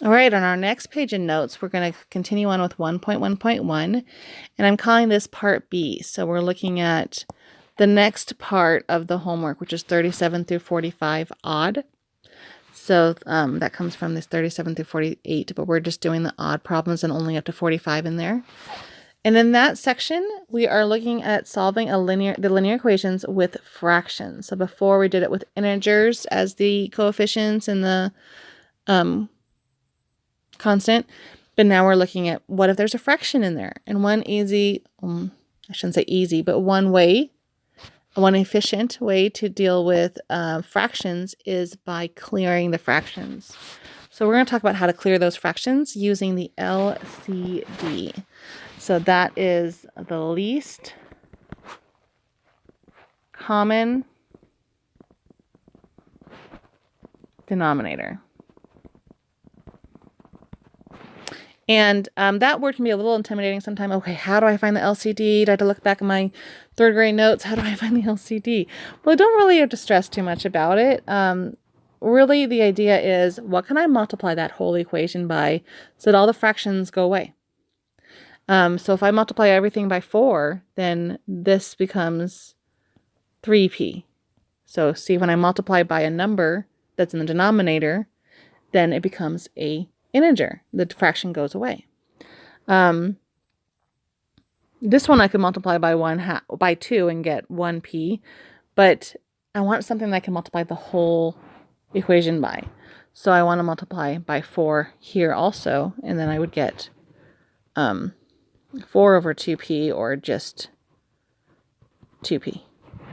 All right, on our next page in notes, we're going to continue on with 1.1.1, and I'm calling this part B. So we're looking at the next part of the homework, which is 37 through 45 odd. So that comes from this 37 through 48, but we're just doing the odd problems and only up to 45 in there. And in that section, we are looking at solving the linear equations with fractions. So before we did it with integers as the coefficients and the constant, but now we're looking at what if there's a fraction in there. And one easy, I shouldn't say easy, but one efficient way to deal with fractions is by clearing the fractions. So we're going to talk about how to clear those fractions using the LCD. So that is the least common denominator. And that word can be a little intimidating sometimes. Okay, how do I find the LCD? Do I have to look back at my third grade notes? How do I find the LCD? Well, I don't really have to stress too much about it. Really, the idea is, what can I multiply that whole equation by so that all the fractions go away? So if I multiply everything by 4, then this becomes 3p. So see, when I multiply by a number that's in the denominator, then it becomes a integer. The fraction goes away. This one I could multiply by 2 and get 1p, but I want something that I can multiply the whole equation by. So I want to multiply by 4 here also, and then I would get 4 over 2p, or just 2p.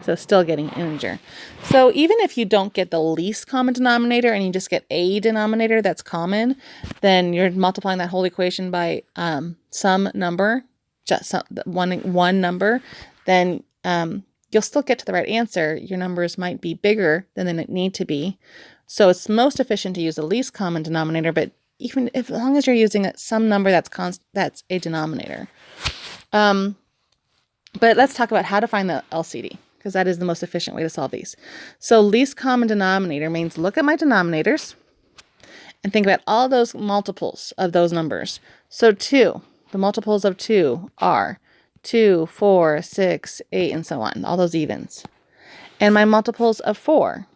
So still getting an integer. So even if you don't get the least common denominator and you just get a denominator that's common, then you're multiplying that whole equation by some number, just one number, then you'll still get to the right answer. Your numbers might be bigger than they need to be. So it's most efficient to use the least common denominator, but even as long as you're using some number that's a denominator. But let's talk about how to find the LCD, because that is the most efficient way to solve these. So least common denominator means look at my denominators and think about all those multiples of those numbers. So 2, the multiples of 2 are 2, 4, 6, 8, and so on, all those evens. And my multiples of 4.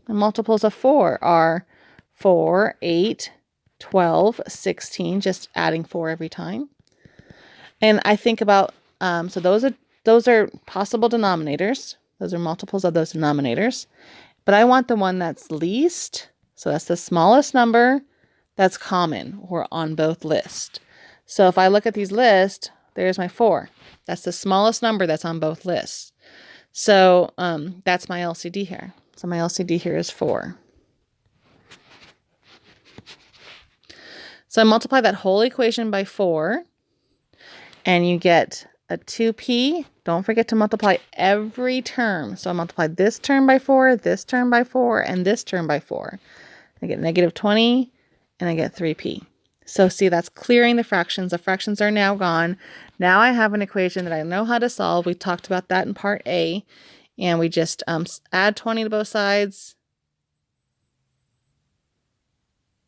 The multiples of 4 are 4, 8, 12, 16, just adding 4 every time. And I think about, so those are possible denominators. Those are multiples of those denominators. But I want the one that's least, so that's the smallest number that's common or on both lists. So if I look at these lists, there's my 4. That's the smallest number that's on both lists. So that's my LCD here. So my LCD here is 4. So I multiply that whole equation by 4, and you get a 2p. Don't forget to multiply every term. So I multiply this term by 4, this term by 4, and this term by 4. I get negative 20, and I get 3p. So see, that's clearing the fractions. The fractions are now gone. Now I have an equation that I know how to solve. We talked about that in part A, and we just add 20 to both sides.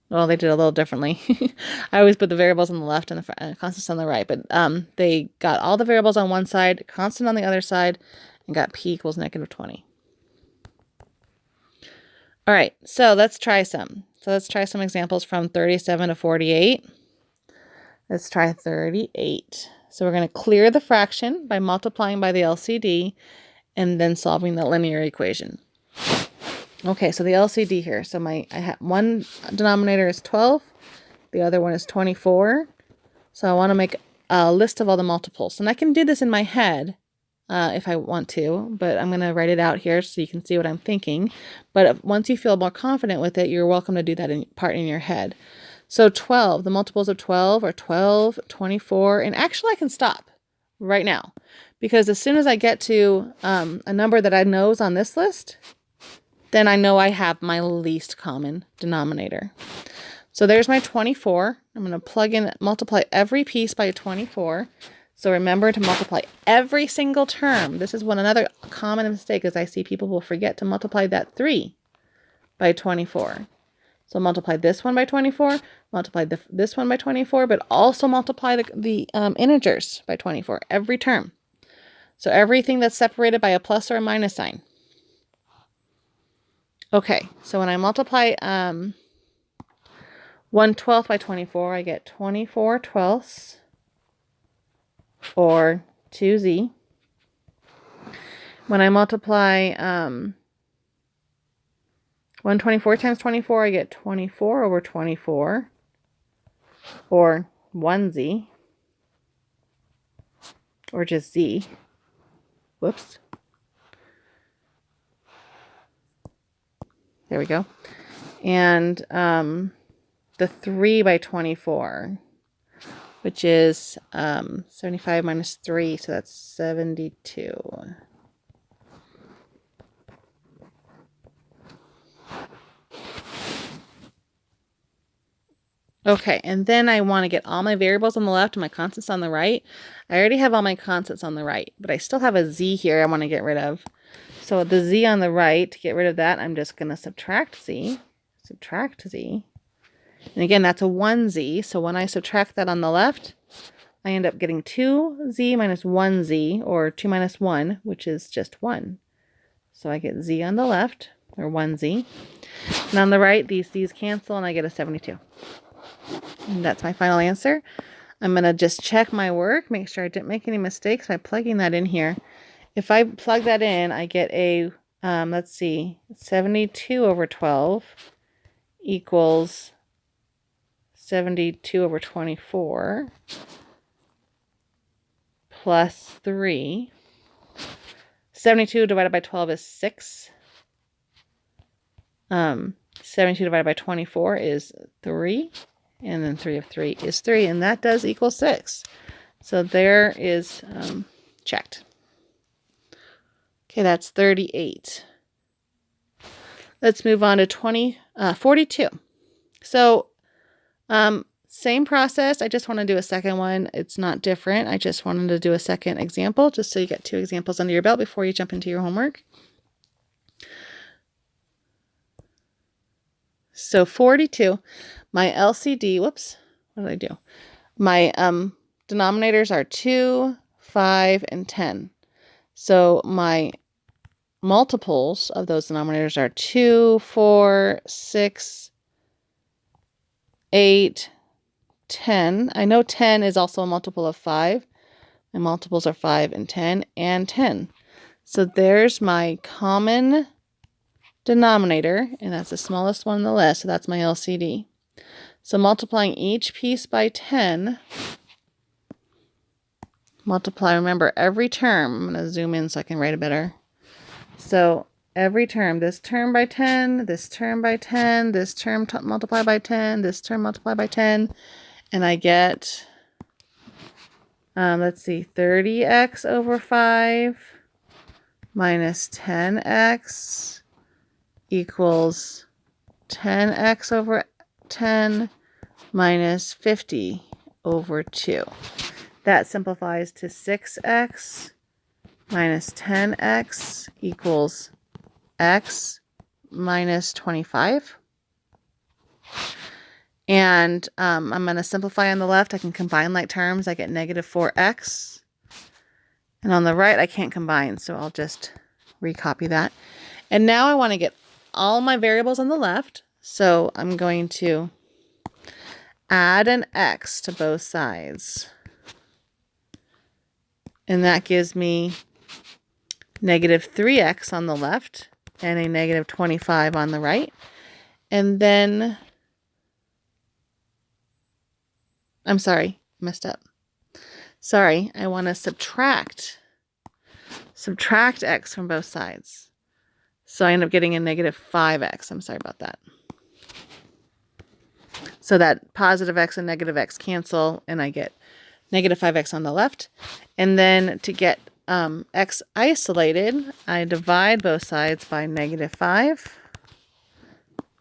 Well, they did a little differently. I always put the variables on the left and the constants on the right, but they got all the variables on one side, constant on the other side, and got p equals negative 20. All right, so let's try some. So let's try some examples from 37 to 48. Let's try 38. So we're going to clear the fraction by multiplying by the LCD and then solving the linear equation. Okay, so the LCD here. So I have one denominator is 12, the other one is 24. So I want to make a list of all the multiples. And I can do this in my head if I want to, but I'm going to write it out here so you can see what I'm thinking. But once you feel more confident with it, you're welcome to do that in your head. So 12, the multiples of 12 are 12, 24, and actually I can stop right now, because as soon as I get to a number that I know is on this list, then I know I have my least common denominator. So there's my 24. I'm going to multiply every piece by 24. So remember to multiply every single term. This is another common mistake is I see people will forget to multiply that 3 by 24. So multiply this one by 24, multiply this one by 24, but also multiply the integers by 24, every term. So everything that's separated by a plus or a minus sign. Okay, so when I multiply 1/12 by 24, I get 24/12 or 2z. When I multiply 1/24 times 24, I get 24 over 24 or 1z, or just z. Whoops. There we go. And the 3 by 24, which is 75 minus 3, so that's 72. Okay, and then I want to get all my variables on the left and my constants on the right. I already have all my constants on the right, but I still have a z here I want to get rid of. So the z on the right, to get rid of that, I'm just going to subtract z. And again, that's a 1z, so when I subtract that on the left, I end up getting 2z minus 1z, or 2 minus 1, which is just 1. So I get z on the left, or 1z. And on the right, these z's cancel, and I get a 72. And that's my final answer. I'm going to just check my work, make sure I didn't make any mistakes by plugging that in here. If I plug that in, I get a, let's see, 72 over 12 equals 72 over 24 plus 3. 72 divided by 12 is 6. 72 divided by 24 is 3. And then 3 of 3 is 3. And that does equal 6. So there is checked. Okay, that's 38. Let's move on to 42. So same process. I just want to do a second one. It's not different. I just wanted to do a second example just so you get 2 examples under your belt before you jump into your homework. So 42, my LCD, whoops, what did I do? My denominators are 2, 5, and 10. So my multiples of those denominators are 2, 4, 6, 8, 10. I know 10 is also a multiple of 5. My multiples are 5 and 10 and 10. So there's my common denominator, and that's the smallest one on the list, so that's my LCD. So multiplying each piece by 10, multiply, remember, every term. I'm going to zoom in so I can write it better. So every term, this term by 10, this term by 10, this term multiply by 10, this term multiply by 10, and I get, let's see, 30x over 5 minus 10x equals 10x over 10 minus 50 over 2. That simplifies to 6x minus 10x equals x minus 25. And I'm going to simplify on the left. I can combine like terms. I get negative 4x. And on the right, I can't combine, so I'll just recopy that. And now I want to get all my variables on the left. So I'm going to add an x to both sides. And that gives me negative 3x on the left and a negative 25 on the right. And then, I'm sorry, messed up. Sorry, I want to subtract x from both sides. So I end up getting a negative 5x. I'm sorry about that. So that positive x and negative x cancel, and I get negative 5x on the left. And then to get x isolated, I divide both sides by negative 5.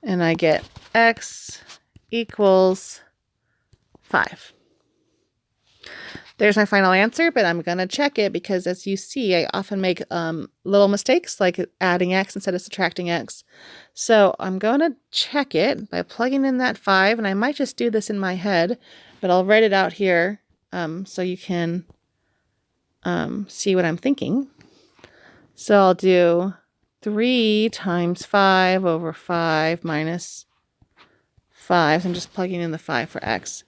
And I get x equals 5. There's my final answer, but I'm going to check it because, as you see, I often make little mistakes like adding x instead of subtracting x. So I'm going to check it by plugging in that 5, and I might just do this in my head, but I'll write it out here so you can see what I'm thinking. So I'll do 3 times 5 over 5 minus 5. So I'm just plugging in the 5 for x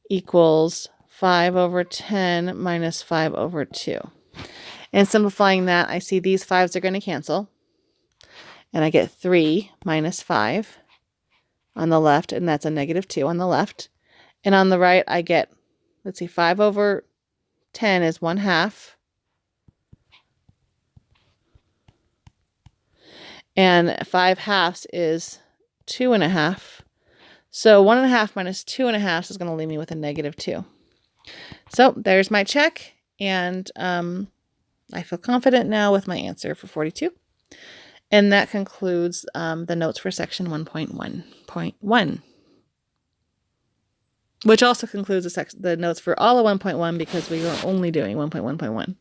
equals 5 over 10 minus 5 over 2. And simplifying that, I see these 5s are going to cancel. And I get 3 minus 5 on the left, and that's a negative 2 on the left. And on the right, I get, let's see, 5 over 10 is 1/2. And 5/2 is 2.5. So 1.5 minus 2.5 is going to leave me with a negative 2. So there's my check, and I feel confident now with my answer for 42. And that concludes the notes for section 1.1.1, which also concludes the notes for all of 1.1 because we are only doing 1.1.1.